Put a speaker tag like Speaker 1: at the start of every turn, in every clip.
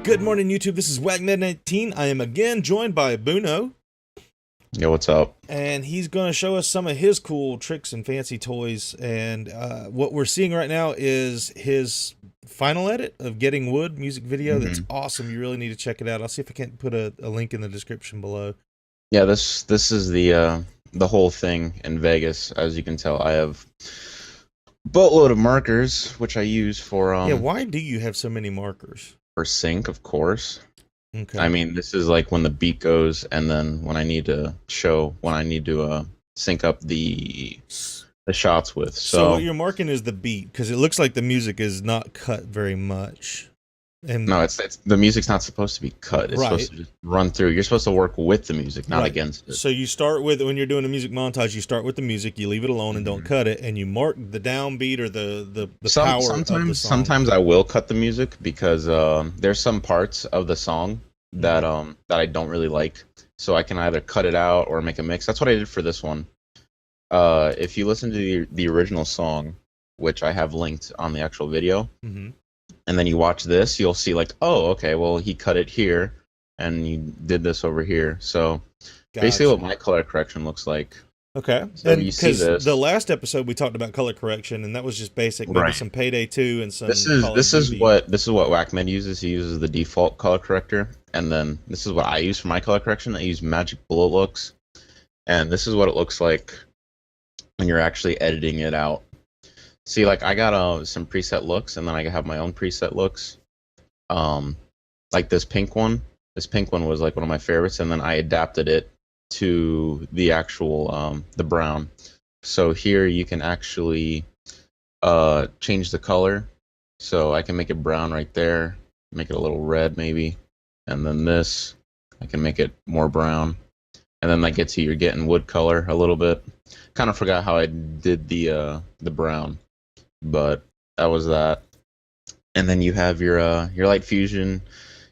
Speaker 1: Good morning, YouTube. This is Wagnet19. I am again joined by Buno,
Speaker 2: Yo, what's up?
Speaker 1: and he's going to show us some of his cool tricks and fancy toys. And what we're seeing right now is his final edit of Getting Wood music video. That's awesome. You really need to check it out. I'll see if I can't put a link in the description below.
Speaker 2: Yeah, this is the whole thing in Vegas. As you can tell, I have boatload of markers, which I use for
Speaker 1: Yeah, why do you have so many markers?
Speaker 2: for sync, of course.
Speaker 1: Okay.
Speaker 2: I mean, this is like when the beat goes, and then when I need to sync up the shots with.
Speaker 1: So what you're marking is the beat, because it looks like the music is not cut very much. And
Speaker 2: no, it's the music's not supposed to be cut. It's supposed to just run through. You're supposed to work with the music, not against it.
Speaker 1: So you start with, when you're doing a music montage, you start with the music, you leave it alone and don't cut it, and you mark the downbeat or the power of the song.
Speaker 2: Sometimes I will cut the music because there's some parts of the song that that I don't really like. So I can either cut it out or make a mix. That's what I did for this one. If you listen to the original song, which I have linked on the actual video, and then you watch this, you'll see like, oh, okay, well, he cut it here, and you did this over here. So basically what my color correction looks like.
Speaker 1: Okay.
Speaker 2: So
Speaker 1: and
Speaker 2: you see this.
Speaker 1: The last episode we talked about color correction, and that was just basic, maybe some Payday 2 and some
Speaker 2: This is what Whackman uses. He uses the default color corrector, and then this is what I use for my color correction. I use Magic Bullet Looks, and this is what it looks like when you're actually editing it out. See, like, I got some preset looks, and then I have my own preset looks. Like this pink one. This pink one was like one of my favorites, and then I adapted it to the actual the brown. So here you can actually change the color. So I can make it brown right there, make it a little red maybe, and then this I can make it more brown, and then that gets you're getting wood color a little bit. Kind of forgot how I did the brown, but that was that. And then you have your light fusion,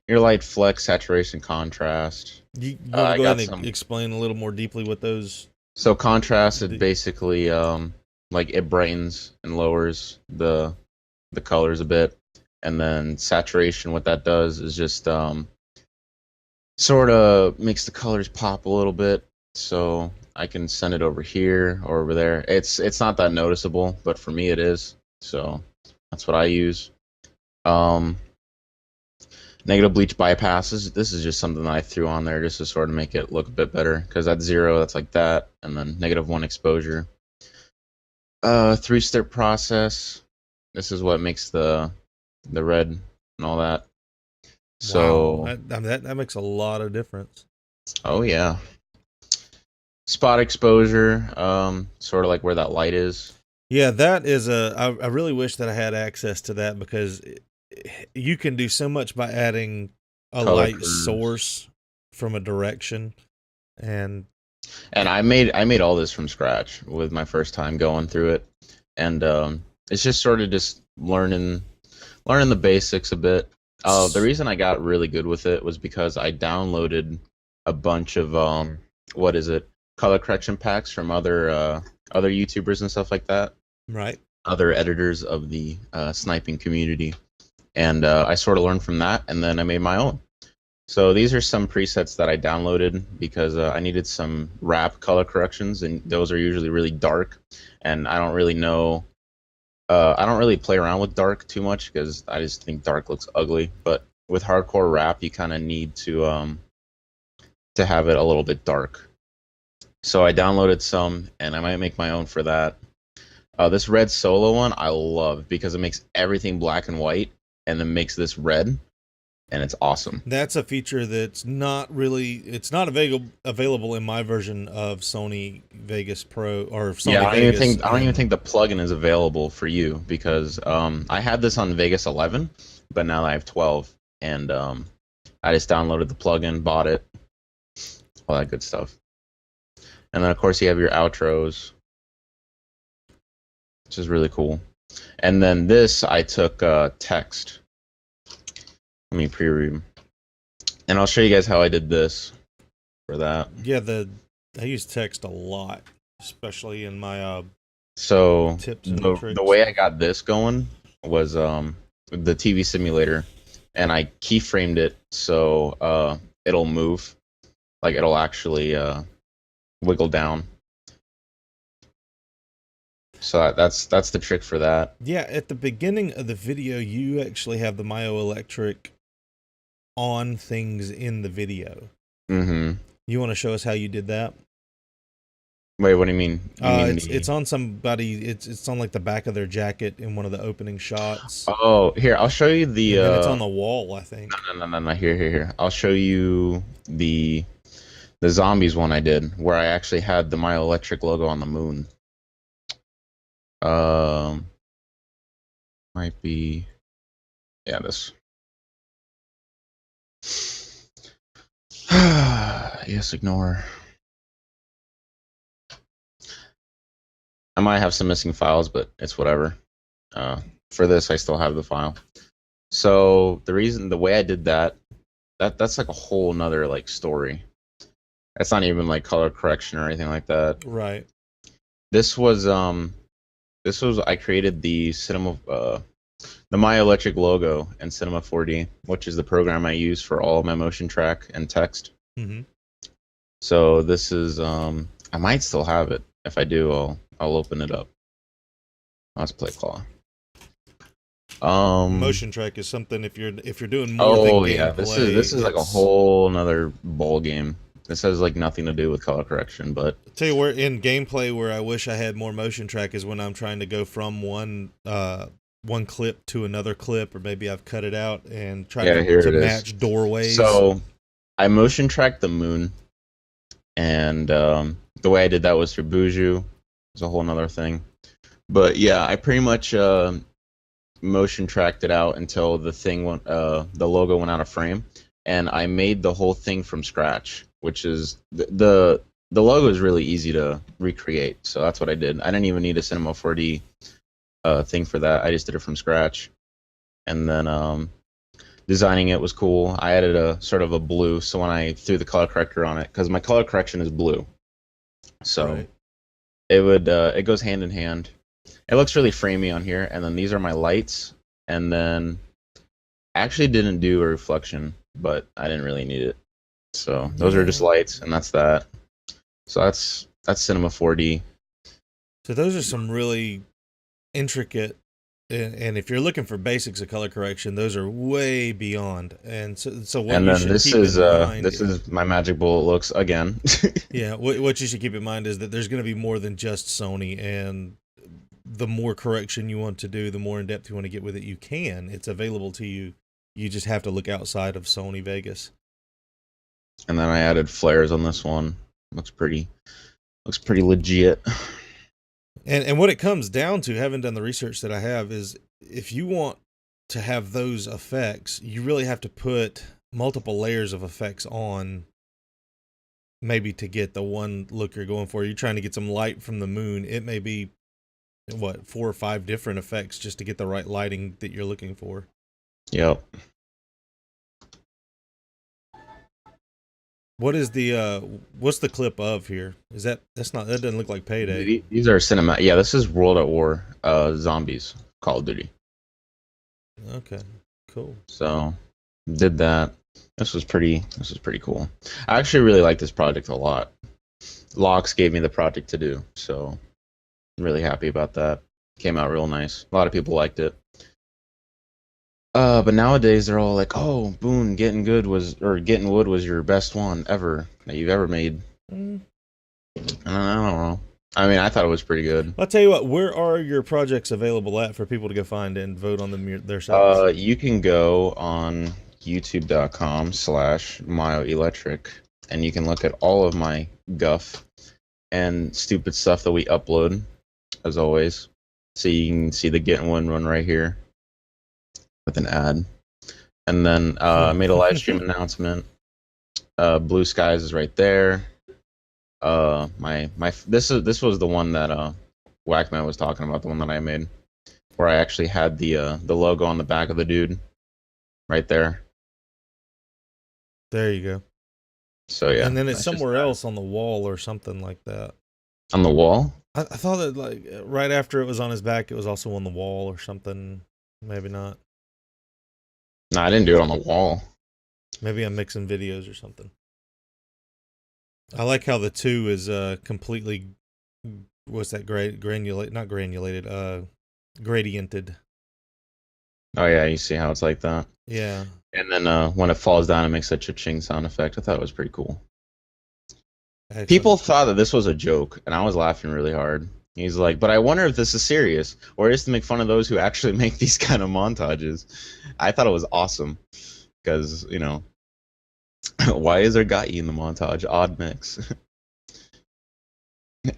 Speaker 2: your light flex, saturation, contrast.
Speaker 1: You want to go ahead and explain a little more deeply what those...
Speaker 2: So contrast is basically like it brightens and lowers the colors a bit, and then saturation, what that does is just sort of makes the colors pop a little bit. So I can send it over here or over there. It's not that noticeable, but for me it is. So that's what I use. Negative bleach bypasses. This is just something that I threw on there just to sort of make it look a bit better, because at 0, that's like that, and then -1 exposure. 3-step process. This is what makes the red and all that. So
Speaker 1: wow. That makes a lot of difference.
Speaker 2: Oh yeah. Spot exposure, sort of like where that light is.
Speaker 1: Yeah, that is I really wish that I had access to that, because you can do so much by adding a light source from a direction, and
Speaker 2: I made all this from scratch with my first time going through it, and it's just sort of just learning the basics a bit. The reason I got really good with it was because I downloaded a bunch of color correction packs from other YouTubers and stuff like that.
Speaker 1: Right.
Speaker 2: Other editors of the sniping community. And I sort of learned from that, and then I made my own. So these are some presets that I downloaded because I needed some rap color corrections, and those are usually really dark. And I don't really know. I don't really play around with dark too much because I just think dark looks ugly. But with hardcore rap, you kind of need to have it a little bit dark. So I downloaded some, and I might make my own for that. This red solo one I love because it makes everything black and white, and then makes this red, and it's awesome.
Speaker 1: That's a feature that's not available in my version of Sony Vegas Pro or Sony Vegas.
Speaker 2: I don't even think the plugin is available for you, because I had this on Vegas 11, but now I have 12, and I just downloaded the plugin, bought it, all that good stuff. And then of course you have your outros, which is really cool. And then this, I took text. Let me pre-read. And I'll show you guys how I did this for that.
Speaker 1: Yeah, I use text a lot, especially in my
Speaker 2: so
Speaker 1: tips and tricks.
Speaker 2: The way I got this going was the TV simulator. and I keyframed it so it'll move, like it'll actually wiggle down. So that's the trick for that.
Speaker 1: Yeah, at the beginning of the video, you actually have the Myoelectric on things in the video.
Speaker 2: Mm-hmm.
Speaker 1: You want to show us how you did that?
Speaker 2: Wait, what do you mean?
Speaker 1: It's on somebody. It's on like the back of their jacket in one of the opening shots.
Speaker 2: Oh, here, I'll show you the.
Speaker 1: And it's on the wall, I think.
Speaker 2: No. Here. I'll show you the zombies one I did, where I actually had the Myoelectric logo on the moon. Might be, yeah, this. Yes, ignore. I might have some missing files, but it's whatever. For this, I still have the file. So the way I did that's like a whole nother like story. It's not even like color correction or anything like that.
Speaker 1: Right.
Speaker 2: This was I created the the Myoelectric logo in Cinema 4D, which is the program I use for all of my motion track and text.
Speaker 1: Mm-hmm.
Speaker 2: So this is I might still have it. If I do, I'll open it up. Let's play Claw.
Speaker 1: Motion track is something if you're doing more than gameplay.
Speaker 2: This is like a whole another ball game. This has like nothing to do with color correction, but
Speaker 1: I'll tell you where in gameplay where I wish I had more motion track is when I'm trying to go from one clip to another clip, or maybe I've cut it out and try to match doorways.
Speaker 2: So I motion tracked the moon, and the way I did that was through Buju. It's a whole nother thing. But yeah, I pretty much motion tracked it out until the thing went, the logo went out of frame, and I made the whole thing from scratch, which is the logo is really easy to recreate. So that's what I did. I didn't even need a Cinema 4D thing for that. I just did it from scratch, and then designing it was cool. I added a sort of a blue, so when I threw the color corrector on it, because my color correction is blue, so
Speaker 1: right.
Speaker 2: it goes hand in hand. It looks really framey on here, and then these are my lights, and then I actually didn't do a reflection, but I didn't really need it. So those are just lights, and that's that. So that's Cinema 4D.
Speaker 1: So those are some really intricate, and if you're looking for basics of color correction, those are way beyond. And so what
Speaker 2: and
Speaker 1: you
Speaker 2: then
Speaker 1: should
Speaker 2: this
Speaker 1: keep
Speaker 2: is
Speaker 1: in mind,
Speaker 2: this is my Magic Bullet looks again.
Speaker 1: yeah, what you should keep in mind is that there's going to be more than just Sony, and the more correction you want to do, the more in depth you want to get with it, you can. It's available to you. You just have to look outside of Sony Vegas.
Speaker 2: And then I added flares on this one. Looks pretty legit.
Speaker 1: And what it comes down to, having done the research that I have, is if you want to have those effects, you really have to put multiple layers of effects on, maybe to get the one look you're going for. You're trying to get some light from the moon. It may be, 4 or 5 different effects just to get the right lighting that you're looking for.
Speaker 2: Yep.
Speaker 1: What is what's the clip of here? That doesn't look like Payday.
Speaker 2: These are cinema. Yeah, this is World at War, Zombies, Call of Duty.
Speaker 1: Okay, cool.
Speaker 2: So did that. This was pretty cool. I actually really like this project a lot. Lox gave me the project to do, so I'm really happy about that. Came out real nice. A lot of people liked it. But nowadays they're all like, "Oh, Boone, Getting Wood was your best one ever that you've ever made." I don't know. I mean, I thought it was pretty good.
Speaker 1: I'll tell you what. Where are your projects available at for people to go find and vote on them their sites?
Speaker 2: You can go on youtube.com/Myoelectric, and you can look at all of my guff and stupid stuff that we upload, as always. So you can see the Getting Wood one right here with an ad, and then I made a live stream announcement. Blue Skies is right there. This was the one that Whackman was talking about, the one that I made, where I actually had the logo on the back of the dude, right there.
Speaker 1: There you go.
Speaker 2: So yeah,
Speaker 1: and then it's somewhere else on the wall or something like that.
Speaker 2: On the wall?
Speaker 1: I thought that like right after it was on his back, it was also on the wall or something. Maybe not.
Speaker 2: No, I didn't do it on the wall.
Speaker 1: Maybe I'm mixing videos or something. I like how the 2 is completely, what's that, granulate, not granulated, gradiented.
Speaker 2: Oh yeah, you see how it's like that.
Speaker 1: Yeah.
Speaker 2: And then when it falls down, it makes that cha-ching sound effect. I thought it was pretty cool.
Speaker 1: Excellent.
Speaker 2: People thought that this was a joke, and I was laughing really hard. He's like, but I wonder if this is serious, or is to make fun of those who actually make these kind of montages. I thought it was awesome, because, you know, why is there Gai in the montage? Odd mix.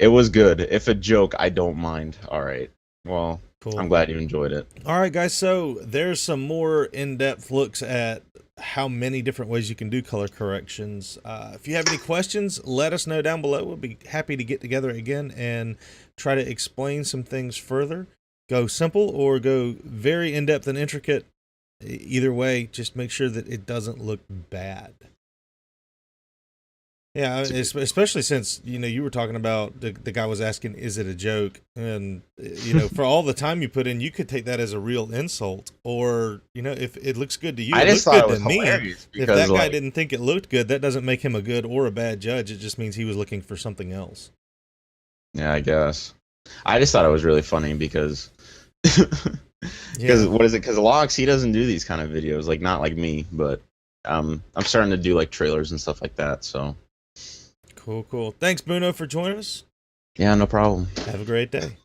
Speaker 2: It was good. If a joke, I don't mind. All right. Well,
Speaker 1: Cool.
Speaker 2: I'm glad you enjoyed it.
Speaker 1: All right, guys. So there's some more in-depth looks at how many different ways you can do color corrections. If you have any questions, let us know down below. We'll be happy to get together again and try to explain some things further. Go simple or go very in-depth and intricate. Either way, just make sure that it doesn't look bad. Yeah, especially since, you know, you were talking about the guy was asking, is it a joke? And, you know, for all the time you put in, you could take that as a real insult. Or, you know, if it looks good to you,
Speaker 2: I
Speaker 1: it
Speaker 2: just
Speaker 1: looks
Speaker 2: thought
Speaker 1: good
Speaker 2: it was
Speaker 1: to me.
Speaker 2: hilarious
Speaker 1: If that
Speaker 2: because,
Speaker 1: guy
Speaker 2: like,
Speaker 1: didn't think it looked good, that doesn't make him a good or a bad judge. It just means he was looking for something else.
Speaker 2: yeah, I guess. I just thought it was really funny because,
Speaker 1: Yeah.
Speaker 2: what is it? Because Lox, he doesn't do these kind of videos, like not like me, but I'm starting to do like trailers and stuff like that. So
Speaker 1: Cool, cool. Thanks, Bruno, for joining us.
Speaker 2: yeah, no problem.
Speaker 1: Have a great day.